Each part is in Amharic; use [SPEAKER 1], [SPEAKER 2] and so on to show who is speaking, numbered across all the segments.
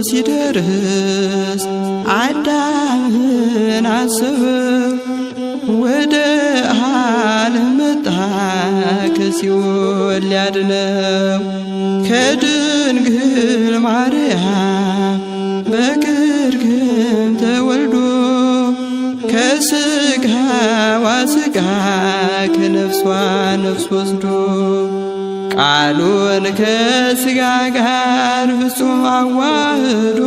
[SPEAKER 1] ሲደርስ አዳምን አሰበው። ወደ ዓለም መጣ ከሲኦል ሊያድነው። ከድንግል ማርያም በግርግም ተወልዶ ከሥጋዋ ሥጋ ከነፍሷ ነፍስ ወስዶ ቃሉን ከሥጋ ጋር ፍጹም አዋህዶ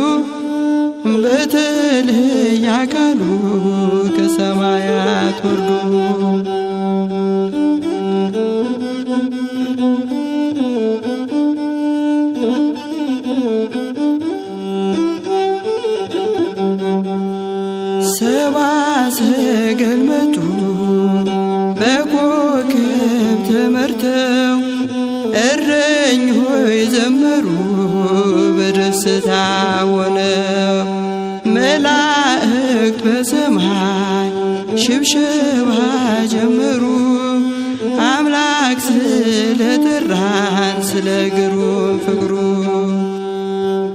[SPEAKER 1] በተለየ አካሉ ከሰማያት ወርዶ ሰብአ ሰገል መጡ በኮከብ ተመርተው እረኞች ዘመሩ በደስታ ሆነው። መላእክት በሰማይ ሽብሸባ ጀመሩ አምላክ ስለጠራን ስለ ግሩም ፍቅሩ።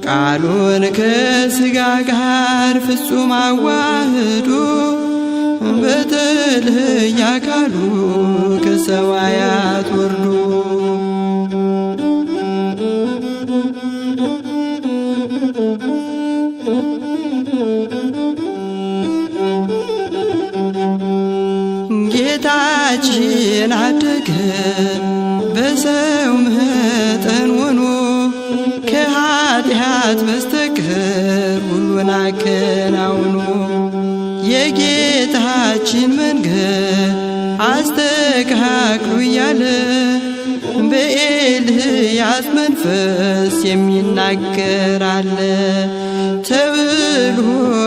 [SPEAKER 1] ቃሉን ከሥጋ ጋር ፍጹም አዋህዶ በተለየ አካሉ ከሰማያት ወርዶ ጌታችን አደገ በሰው መጠን ሆኖ ከኃጢአት በስተቀር ሁሉን አከናውኖ። የጌታችን መንገድ አስተካክሉ እያለ በኤልያስ መንፈስ የሚናገር አለ ተብሎ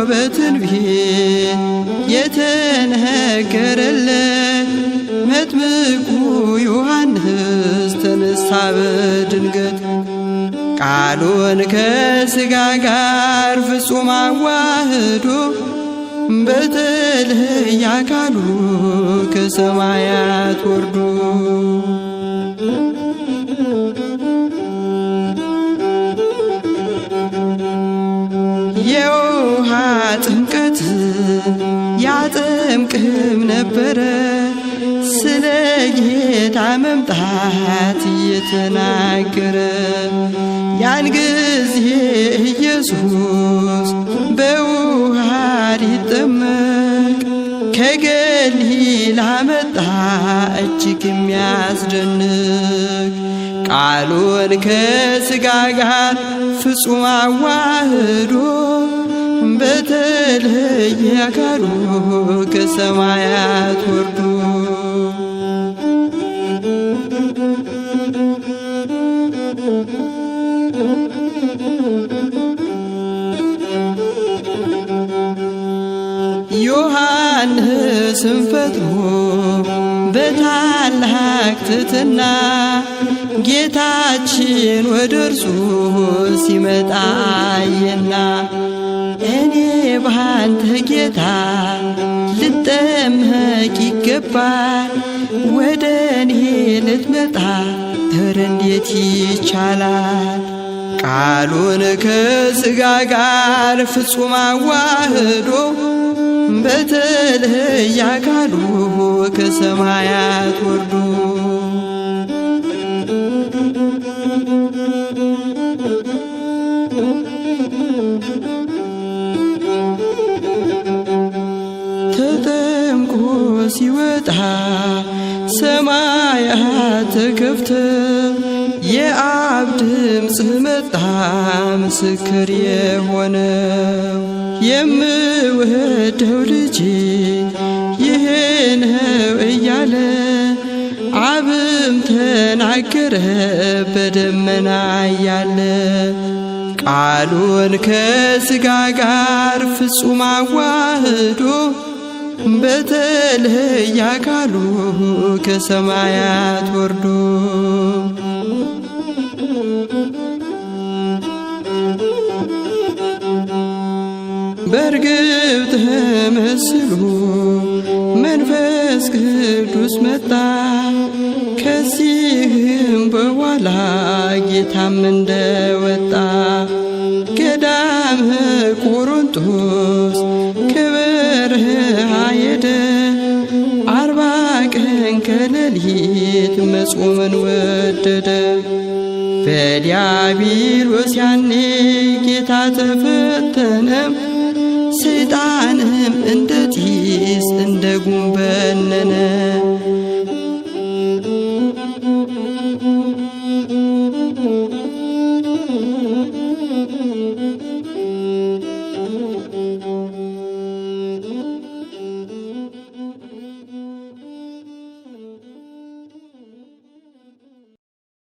[SPEAKER 1] በትንቢት የተነገረለት መጥምቁ ዮሐንስ ተነሳ በድንገት። ቃሉን ከሥጋ ጋር ፍጹም አዋህዶ በተለየ አካሉ ከሰማያት ወርዶ የውሃ ጥምቀት ያጠምቅም ነበረ ስለ ጌታ መምጣት እየተናገረ። ያን ጊዜ ኢየሱስ በውሃ ሊጠመቅ ከገሊላ መጣ እጅግ የሚያስደንቅ። ቃሉን ከሥጋ ጋር ፍጹም አዋህዶ በተለየ አካሉ ከሰማያት ወርዶ ዮሐንስም ፈጥኖ በታላቅ ትሕትና ጌታችን ወደ እርሱ ሲመጣ አየና፣ እኔ ባንተ ጌታ ልጠመቅ ይገባል፣ ወደ እኔ ልትመጣ እረ እንዴት ይቻላል? ቃሉን ከሥጋ ጋር ፍጹም አዋህዶ በተለየ አካሉ ከሰማያት ወርዶ ተጠምቆ ሲወጣ ሰማያት ተከፍተው የአብ ድምፅ መጣ ምስክር የሆነው፣ የምወደው ልጄ ይሄ ነው እያለ አብም ተናገረ በደመና እያለ። ቃሉን ከሥጋ ጋር ፍጹም አዋህዶ በተለየ አካሉ ከሰማያት ወርዶ በርግብ ተመስሎ መንፈስ ቅዱስ መጣ። ከዚህም በኋላ ጌታም እንደወጣ ገዳ ቆሮንጦስ ከበረሃ ሄደ 40 ቀን ከሌሊት መጾምን ወደደ። በዲያብሎስ ያኔ ጌታ ተፈተነ ሰይጣንም እንደ ጢስ እንደ ጉም በነነ።